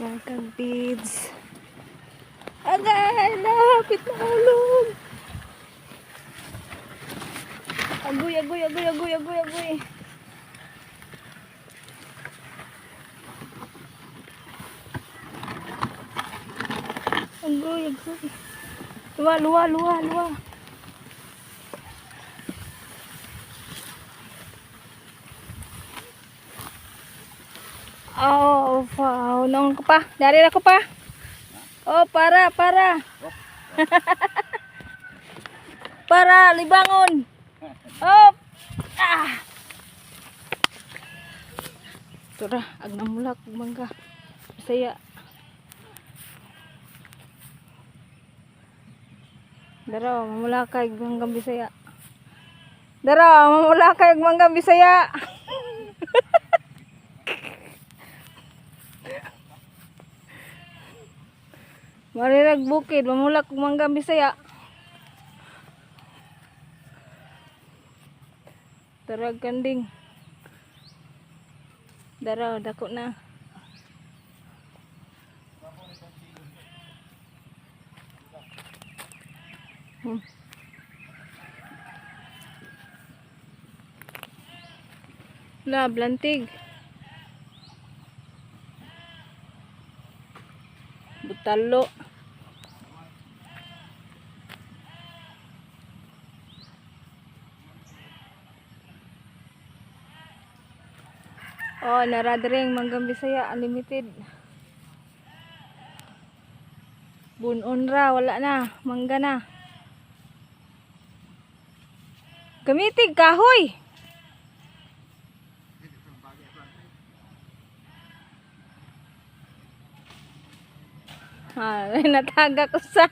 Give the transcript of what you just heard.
Mga kabids. Agay! Lapit na ulog! Agoy, agoy, agoy, agoy, agoy, agoy. Agoy, agoy. Luwa, luwa, luwa, luwa. Oh, wow. Naon ko pa. Dari ako pa. Oh, para. Para, libangon. Oh. Ah. Tura, agnamulak mangga. Saya. Daro, mamulakay mangga Bisaya. Daro, mamulakay mangga Bisaya. Marirag bukid, mamulak mangga Bisaya. Tarag kanding. Daro, dako na. La, blantig. Butalo. Oh, naradring manggang Bisaya unlimited. Bunon ra, wala na, mangga na. Gamitig kahoy. Ha, nataga ko sa